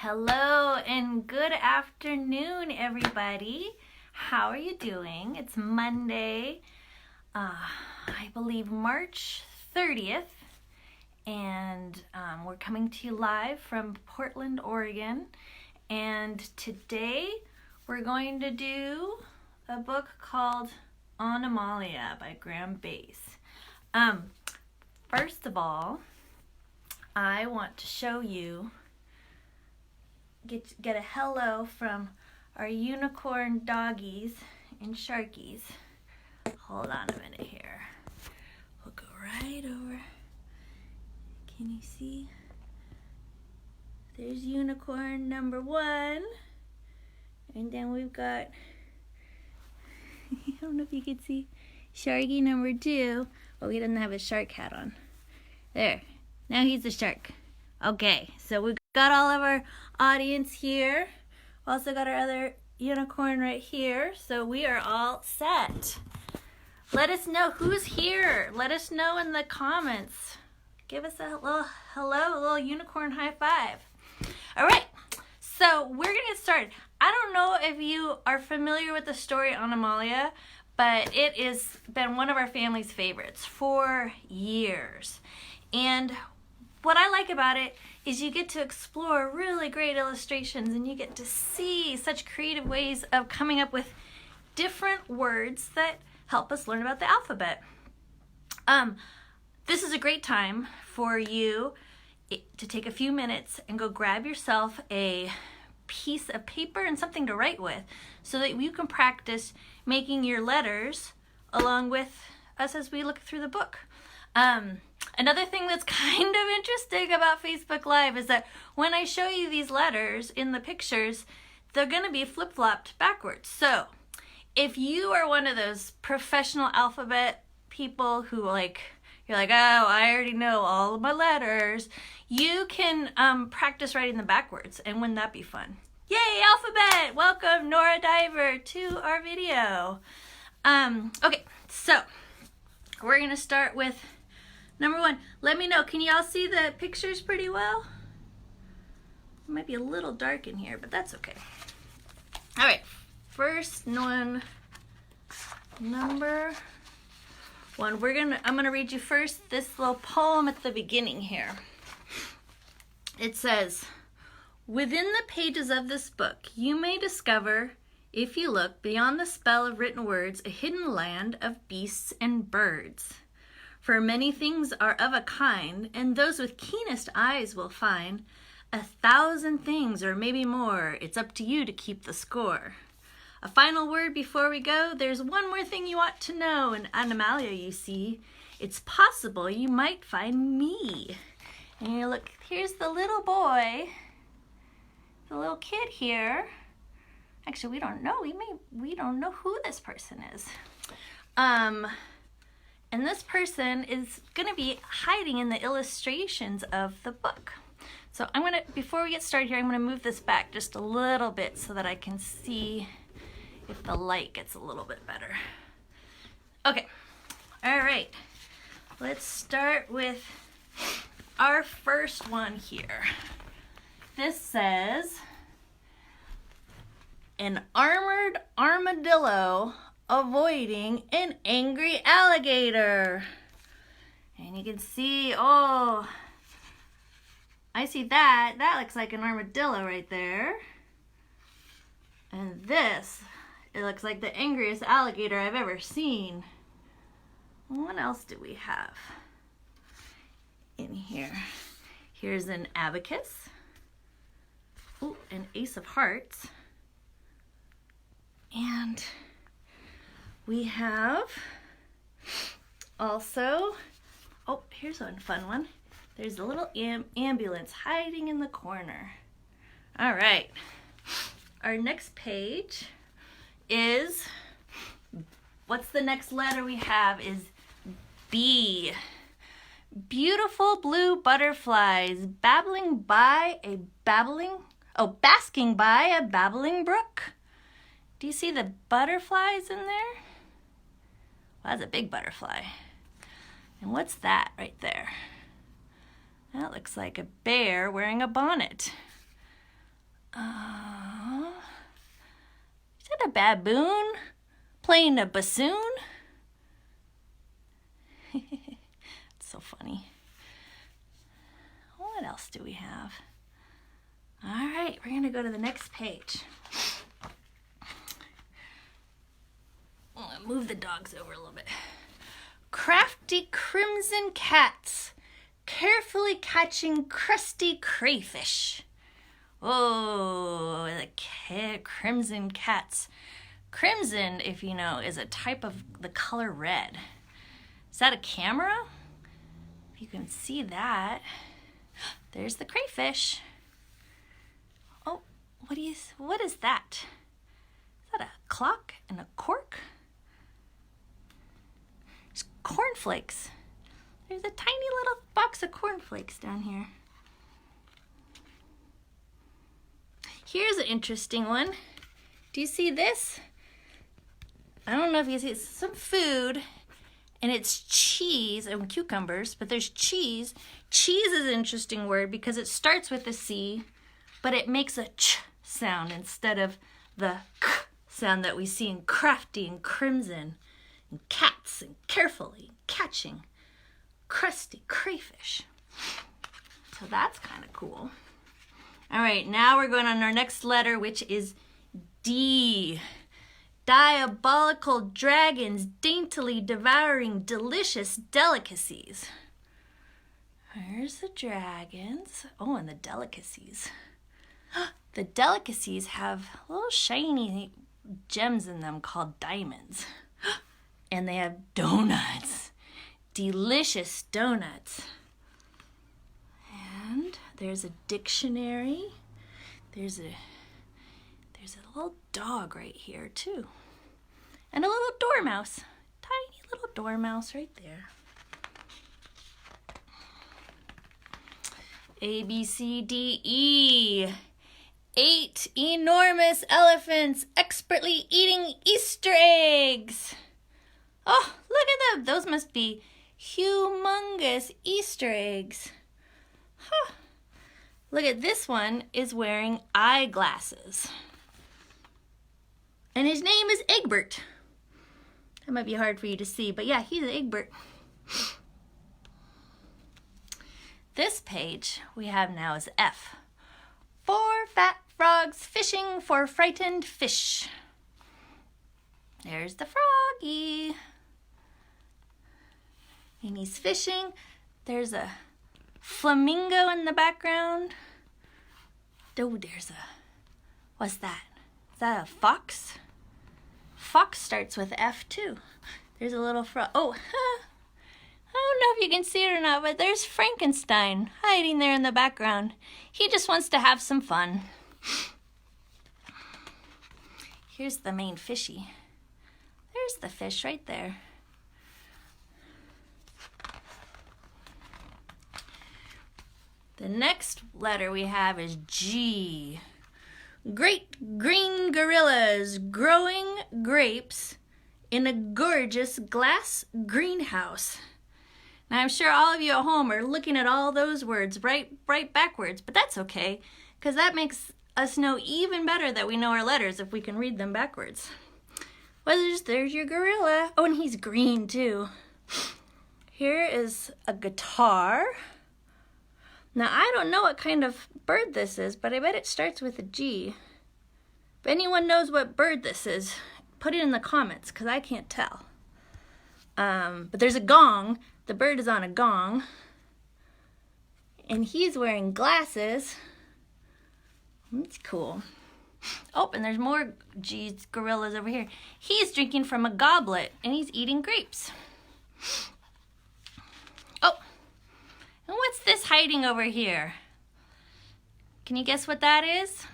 Hello and good afternoon, everybody. How are you doing? It's Monday, I believe March 30th, and we're coming to you live from Portland, Oregon. And today we're going to do a book called Animalia by Graeme. First of all, I want to show you get a hello from our unicorn doggies and sharkies. Hold on a minute here. We'll go right over. Can you see? There's unicorn number 1. And then we've got, I don't know if you can see, sharky number 2. Well, he doesn't have his shark hat on. There. Now he's a shark. Okay, so we've got all of our audience here. Also got our other unicorn right here. So we are all set. Let us know who's here. Let us know in the comments. Give us a little hello, a little unicorn high five. All right, so we're gonna get started. I don't know if you are familiar with the story on Animalia, but it has been one of our family's favorites for years. And what I like about it is you get to explore really great illustrations and you get to see such creative ways of coming up with different words that help us learn about the alphabet. This is a great time for you to take a few minutes and go grab yourself a piece of paper and something to write with so that you can practice making your letters along with us as we look through the book. Another thing that's kind of interesting about Facebook Live is that when I show you these letters in the pictures, they're going to be flip-flopped backwards. So if you are one of those professional alphabet people who you're like, oh, I already know all of my letters, you can practice writing them backwards. And wouldn't that be fun? Yay, alphabet! Welcome, Nora Diver, to our video. Okay, so we're going to start with number 1. Let me know, can you all see the pictures pretty well? It might be a little dark in here, but that's okay. All right, first one, number 1. I'm gonna read you first this little poem at the beginning here. It says, within the pages of this book, you may discover, if you look beyond the spell of written words, a hidden land of beasts and birds. For many things are of a kind, and those with keenest eyes will find 1,000 things or maybe more. It's up to you to keep the score. A final word before we go. There's one more thing you ought to know. In Animalia, you see, it's possible you might find me. And you look, here's the little boy, the little kid here. Actually, we don't know. We don't know who this person is. And this person is going to be hiding in the illustrations of the book. So before we get started here, I'm going to move this back just a little bit so that I can see if the light gets a little bit better. Okay, all right. Let's start with our first one here. This says, an armored armadillo avoiding an angry alligator. And you can see, oh, I see that. That looks like an armadillo right there. And this, it looks like the angriest alligator I've ever seen. What else do we have in here? Here's an abacus. Ooh, an ace of hearts. And we have also, oh, here's one fun one. There's a little ambulance hiding in the corner. All right. Our next page is, what's the next letter we have is B. Beautiful blue butterflies basking by a babbling brook. Do you see the butterflies in there? Well, that's a big butterfly. And what's that right there? That looks like a bear wearing a bonnet. Is that a baboon playing a bassoon? It's so funny. What else do we have? All right, we're going to go to the next page. I'll move the dogs over a little bit. Crafty crimson cats, carefully catching crusty crayfish. Oh, the crimson cats. Crimson, if you know, is a type of the color red. Is that a camera? If you can see that. There's the crayfish. Oh, what is that? Is that a clock and a cork? There's cornflakes. There's a tiny little box of cornflakes down here. Here's an interesting one. Do you see this? I don't know if you see, it's some food, and it's cheese and cucumbers, but there's cheese. Cheese is an interesting word because it starts with a C, but it makes a ch sound instead of the k sound that we see in crafty and crimson and cats and carefully catching crusty crayfish. So that's kind of cool. All right, now we're going on our next letter, which is D. Diabolical dragons daintily devouring delicious delicacies. There's the dragons. Oh, and the delicacies. The delicacies have little shiny gems in them called diamonds. And they have donuts. Delicious donuts. And there's a dictionary. There's a little dog right here too. And a little dormouse. Tiny little dormouse right there. A, B, C, D, E. 8 enormous elephants expertly eating Easter eggs. Oh, look at them. Those must be humongous Easter eggs. Huh. Look at this one is wearing eyeglasses. And his name is Egbert. That might be hard for you to see, but yeah, he's Egbert. This page we have now is F. 4 fat frogs fishing for frightened fish. There's the froggy. And he's fishing. There's a flamingo in the background. Oh, what's that? Is that a fox? Fox starts with F too. There's a little frog. Oh, I don't know if you can see it or not, but there's Frankenstein hiding there in the background. He just wants to have some fun. Here's the main fishy. There's the fish right there. The next letter we have is G. Great green gorillas growing grapes in a gorgeous glass greenhouse. Now, I'm sure all of you at home are looking at all those words right backwards, but that's okay, because that makes us know even better that we know our letters if we can read them backwards. Well, there's your gorilla. Oh, and he's green too. Here is a guitar. Now, I don't know what kind of bird this is, but I bet it starts with a G. If anyone knows what bird this is, put it in the comments, because I can't tell. But there's a gong. The bird is on a gong. And he's wearing glasses. That's cool. Oh, and there's more gorillas over here. He's drinking from a goblet, and he's eating grapes. Oh, and what's this hiding over here? Can you guess what that is?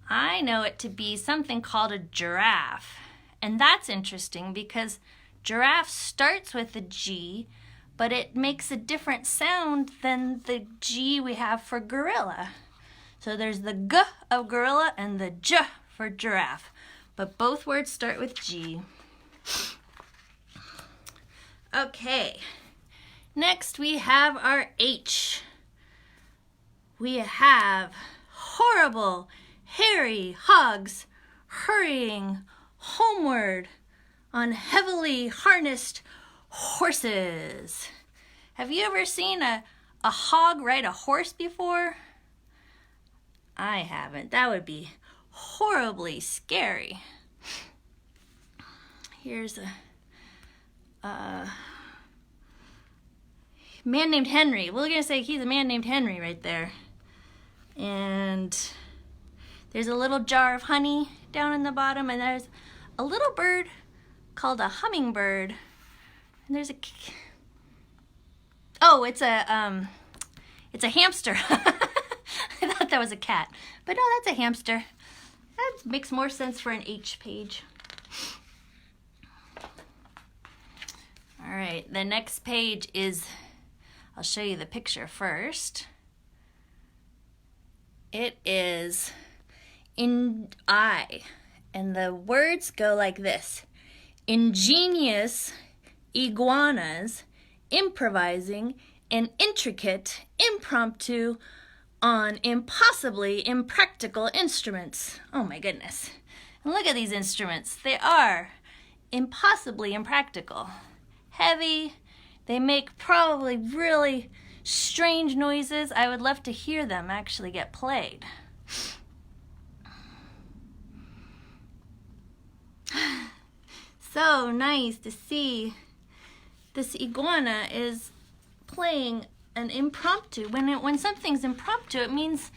I know it to be something called a giraffe. And that's interesting because giraffe starts with a G, but it makes a different sound than the G we have for gorilla. So there's the G of gorilla and the J for giraffe, but both words start with G. Okay, next we have our H. We have horrible, hairy hogs hurrying homeward on heavily harnessed horses. Have you ever seen a hog ride a horse before? I haven't. That would be horribly scary. Here's a man named Henry. We're going to say he's a man named Henry right there. And there's a little jar of honey down in the bottom, and there's a little bird called a hummingbird. And there's it's a hamster. I thought that was a cat, but no, that's a hamster. That makes more sense for an H page. All right, the next page is, I'll show you the picture first. It is I, and the words go like this: ingenious iguanas improvising an intricate impromptu on impossibly impractical instruments. Oh my goodness. And look at these instruments. They are impossibly impractical. Heavy. They make probably really strange noises. I would love to hear them actually get played. So nice to see this iguana is playing an impromptu. When something's impromptu, it means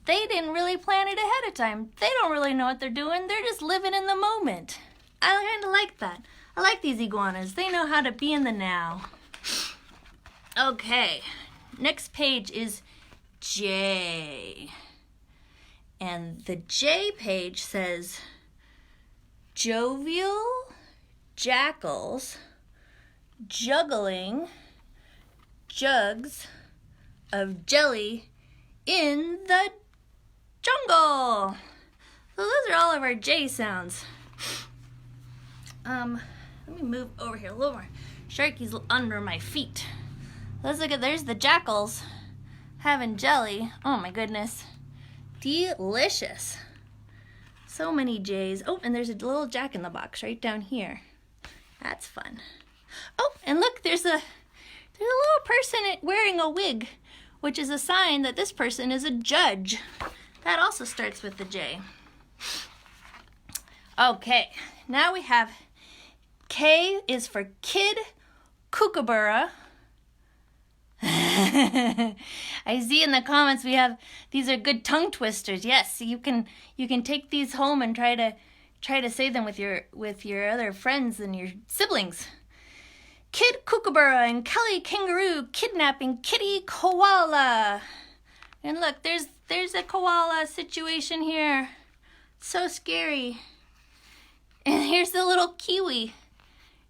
they didn't really plan it ahead of time. They don't really know what they're doing. They're just living in the moment. I kind of like that. I like these iguanas. They know how to be in the now. Okay, next page is J. And the J page says, jovial jackals juggling jugs of jelly in the jungle. So those are all of our J sounds. Let me move over here a little more. Sharky's under my feet. Let's look at, there's the jackals having jelly. Oh my goodness. Delicious. So many J's. Oh, and there's a little Jack in the Box right down here. That's fun. Oh, and look, there's a little person wearing a wig, which is a sign that this person is a judge. That also starts with the J. Okay, now we have K is for Kid Kookaburra. I see in the comments we have, these are good tongue twisters. Yes, you can take these home and try to say them with your other friends and your siblings. Kid Kookaburra and Kelly Kangaroo kidnapping Kitty Koala. And look, there's a koala situation here. So scary. And here's the little kiwi.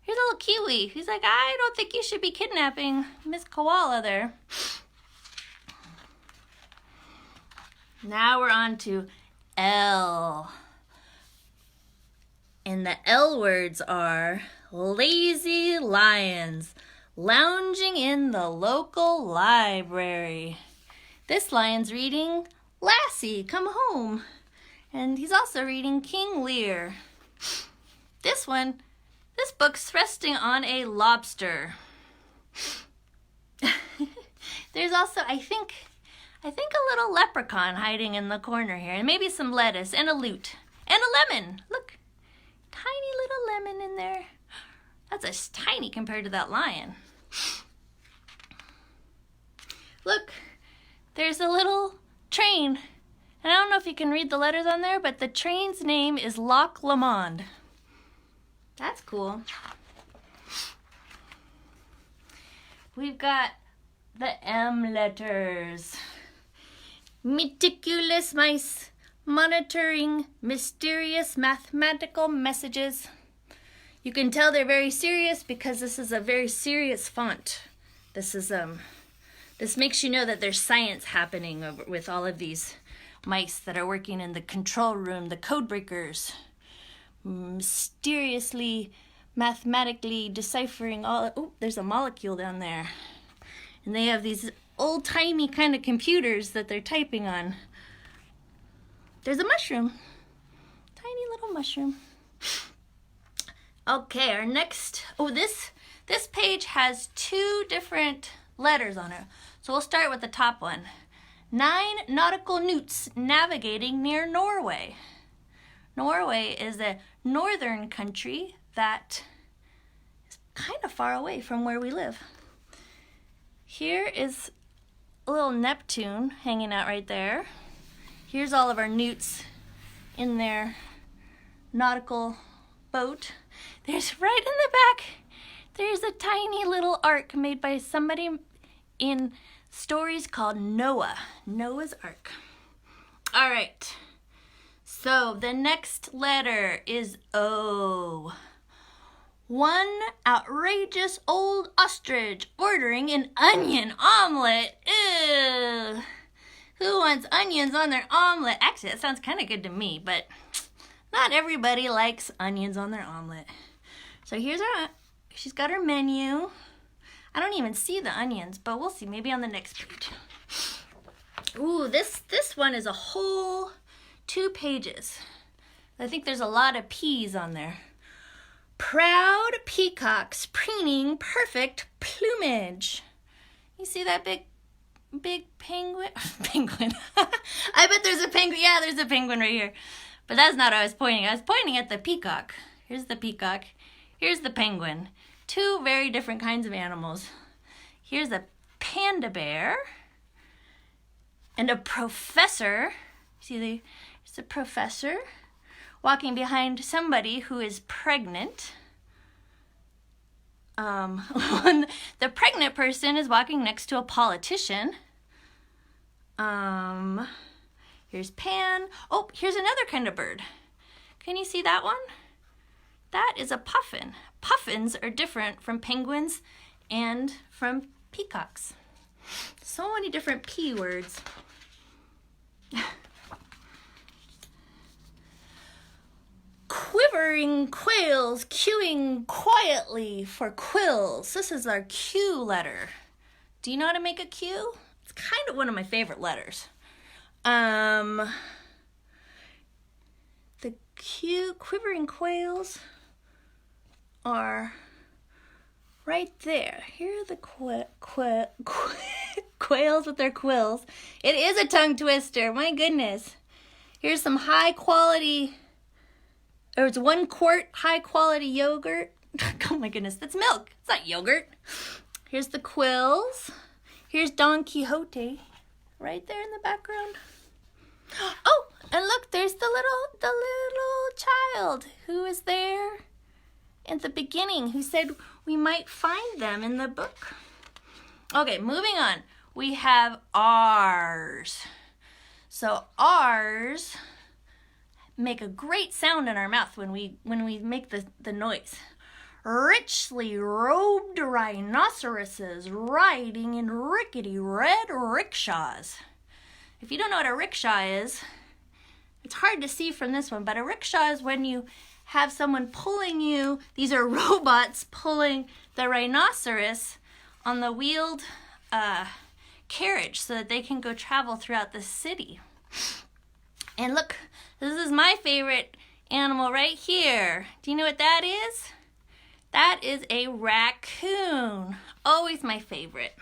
Here's a little kiwi. He's like, I don't think you should be kidnapping Miss Koala there. Now we're on to L. And the L words are lazy lions lounging in the local library. This lion's reading Lassie, Come Home. And he's also reading King Lear. This book's resting on a lobster. There's also, I think a little leprechaun hiding in the corner here, and maybe some lettuce and a lute and a lemon. Look, tiny little lemon in there. That's tiny compared to that lion. Look, there's a little train, and I don't know if you can read the letters on there, but the train's name is Loch Lomond. That's cool. We've got the M letters. Meticulous mice monitoring mysterious mathematical messages. You can tell they're very serious because this is a very serious font. This makes you know that there's science happening with all of these mice that are working in the control room, the code breakers. Mysteriously, mathematically deciphering all. Oh, there's a molecule down there. And they have these old-timey kind of computers that they're typing on. there's a mushroom. Tiny little mushroom. Okay, our next, this page has 2 different letters on it. So we'll start with the top one. 9 nautical newts navigating near Norway. Norway is a northern country that is kind of far away from where we live. Here is a little Neptune hanging out right there. Here's all of our newts in their nautical boat. There's right in the back, there's a tiny little ark made by somebody in stories called Noah. Noah's Ark. All right. So the next letter is O. One outrageous old ostrich ordering an onion omelet. Ew. Who wants onions on their omelet? Actually, that sounds kind of good to me, but not everybody likes onions on their omelet. So she's got her menu. I don't even see the onions, but we'll see. Maybe on the next page. Ooh, this one is a whole 2 pages. I think there's a lot of P's on there. Proud peacocks preening perfect plumage. You see that big penguin? Penguin. I bet there's a penguin. Yeah, there's a penguin right here. But that's not what I was pointing. I was pointing at the peacock. Here's the peacock. Here's the penguin. 2 very different kinds of animals. Here's a panda bear and a professor. See, there's a professor walking behind somebody who is pregnant. The pregnant person is walking next to a politician. Here's Pan. Oh, here's another kind of bird. Can you see that one? That is a puffin. Puffins are different from penguins and from peacocks. So many different P words. Quivering quails queuing quietly for quills. This is our Q letter. Do you know how to make a Q? It's kind of one of my favorite letters. The Q, quivering quails are right there. Here are the quails with their quills. It is a tongue twister, my goodness. Here's some high quality, or it's 1 quart high quality yogurt. Oh my goodness, that's milk. It's not yogurt. Here's the quills. Here's Don Quixote right there in the background. Oh, and look, there's the little child who is there at the beginning, who said we might find them in the book. Okay, moving on. We have R's. So R's make a great sound in our mouth when we make the noise. Richly robed rhinoceroses riding in rickety red rickshaws. If you don't know what a rickshaw is, it's hard to see from this one, but a rickshaw is when you have someone pulling you. These are robots pulling the rhinoceros on the wheeled carriage so that they can go travel throughout the city. And look, this is my favorite animal right here. Do you know what that is? That is a raccoon. Always my favorite.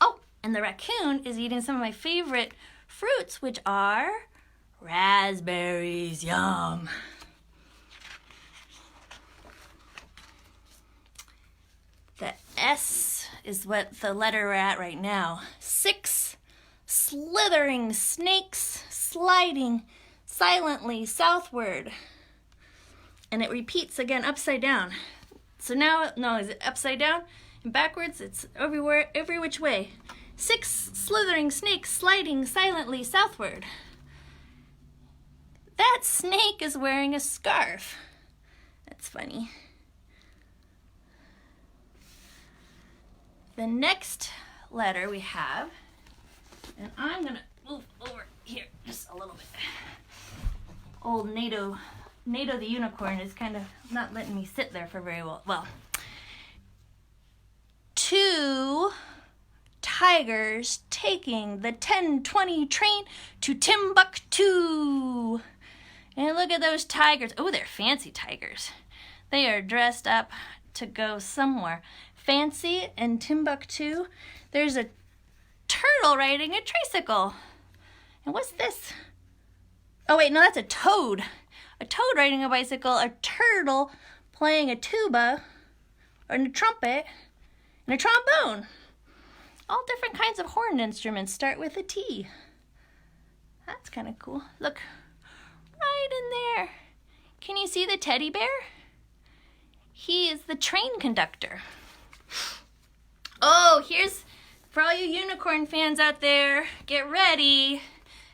Oh, and the raccoon is eating some of my favorite fruits, which are raspberries. Yum. The S is what the letter we're at right now. 6 slithering snakes sliding silently southward. And it repeats again upside down. So now, no, is it upside down and backwards? It's everywhere, every which way. 6 slithering snakes sliding silently southward. That snake is wearing a scarf. That's funny. The next letter we have, and I'm going to move over here just a little bit. Old NATO the unicorn is kind of not letting me sit there for very well. Well, 2 tigers taking the 10:20 train to Timbuktu. And look at those tigers. Oh, they're fancy tigers. They are dressed up to go somewhere fancy in Timbuktu. There's a turtle riding a tricycle. And what's this? Oh wait, no, that's a toad. A toad riding a bicycle, a turtle playing a tuba, or a trumpet, and a trombone. All different kinds of horn instruments start with a T. That's kind of cool. Look, right in there. Can you see the teddy bear? He is the train conductor. Oh, here's, for all you unicorn fans out there, get ready,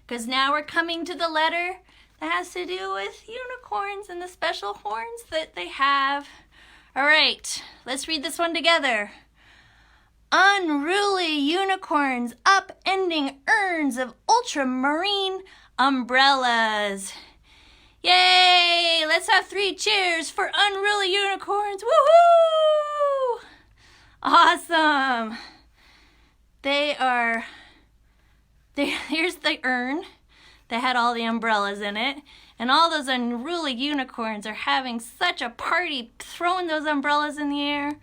because now we're coming to the letter that has to do with unicorns and the special horns that they have. All right, let's read this one together. Unruly unicorns upending urns of ultramarine umbrellas. Yay! Let's have 3 cheers for unruly unicorns. Woohoo! Awesome. Here's the urn that had all the umbrellas in it. And all those unruly unicorns are having such a party, throwing those umbrellas in the air.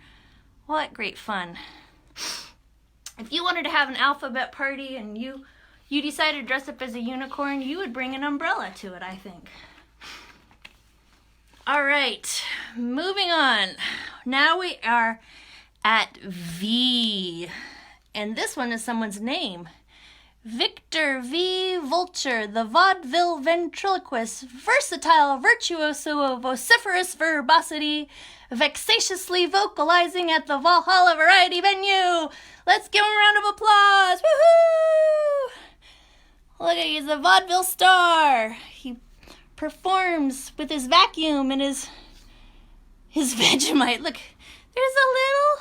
What great fun. If you wanted to have an alphabet party and you decided to dress up as a unicorn, you would bring an umbrella to it, I think. All right, moving on. Now we are at V. And this one is someone's name. Victor V. Vulture, the vaudeville ventriloquist, versatile virtuoso of vociferous verbosity, vexatiously vocalizing at the Valhalla Variety venue. Let's give him a round of applause. Woohoo! Look, he's a vaudeville star. He performs with his vacuum and his Vegemite. Look, there's a little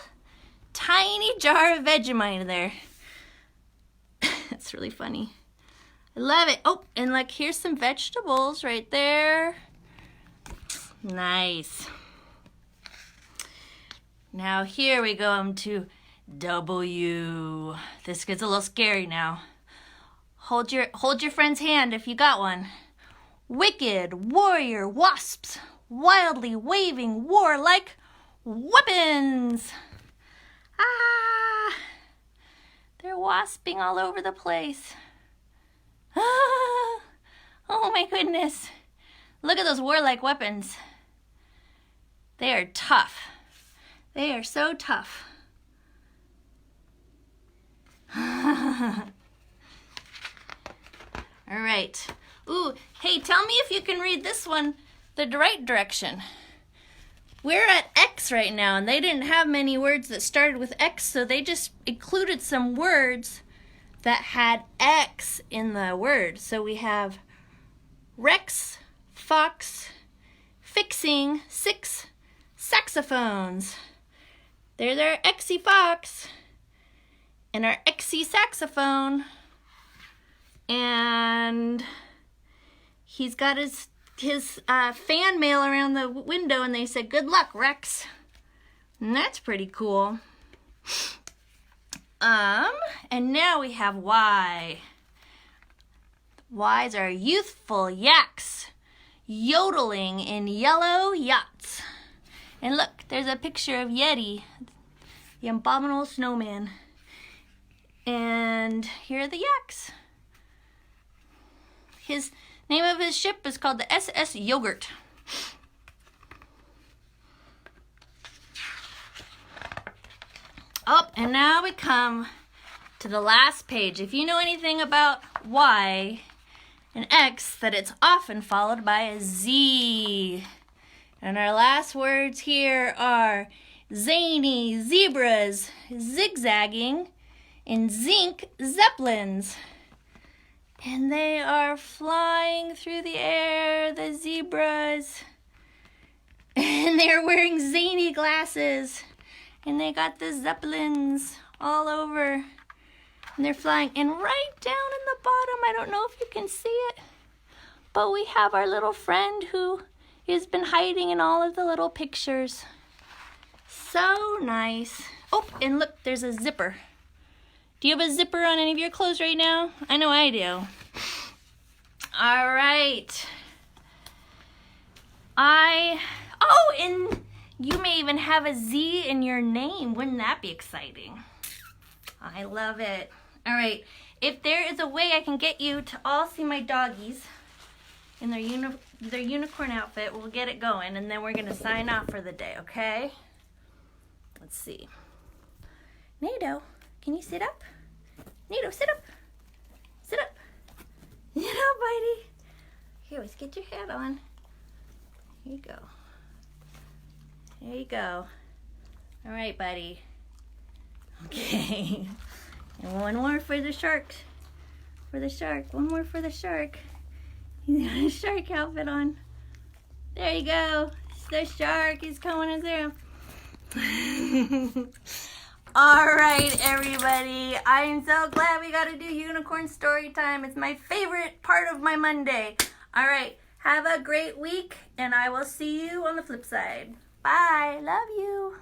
tiny jar of Vegemite there. That's really funny. I love it. Oh, and like here's some vegetables right there. Nice. Now here we go to W. This gets a little scary now. Hold your friend's hand if you got one. Wicked warrior wasps, wildly waving warlike weapons. Ah! They're wasping all over the place. Ah! Oh my goodness. Look at those warlike weapons. They are tough. They are so tough. All right. Ooh, hey, tell me if you can read this one the right direction. We're at X right now, and they didn't have many words that started with X, so they just included some words that had X in the word. So we have Rex, Fox, Fixing, 6 saxophones. There's our Xy Fox and our Xy saxophone. And he's got his fan mail around the window, and they said, "Good luck, Rex." And that's pretty cool. And now we have Y. Y's are youthful yaks, yodeling in yellow yachts. And look, there's a picture of Yeti, the abominable snowman. And here are the yaks. His name of his ship is called the SS Yogurt. Oh, and now we come to the last page. If you know anything about Y and X, that it's often followed by a Z. And our last words here are zany zebras, zigzagging, and zinc zeppelins. And they are flying through the air, the zebras. And they're wearing zany glasses. And they got the zeppelins all over. And they're flying. And right down in the bottom, I don't know if you can see it, but we have our little friend who has been hiding in all of the little pictures. So nice. Oh, and look, there's a zipper. Do you have a zipper on any of your clothes right now? I know I do. All right. Oh, and you may even have a Z in your name. Wouldn't that be exciting? I love it. All right. If there is a way I can get you to all see my doggies in their unicorn outfit, we'll get it going, and then we're going to sign off for the day, okay? Let's see. Nato, can you sit up? Nato, sit up. Sit up. Sit up, buddy. Here, let's get your hat on. Here you go. There you go. All right, buddy. Okay. And one more for the shark. For the shark. One more for the shark. He's got a shark outfit on. There you go. It's the shark. He's coming through. All right, everybody. I am so glad we got to do unicorn story time. It's my favorite part of my Monday. All right. Have a great week, and I will see you on the flip side. Bye. Love you.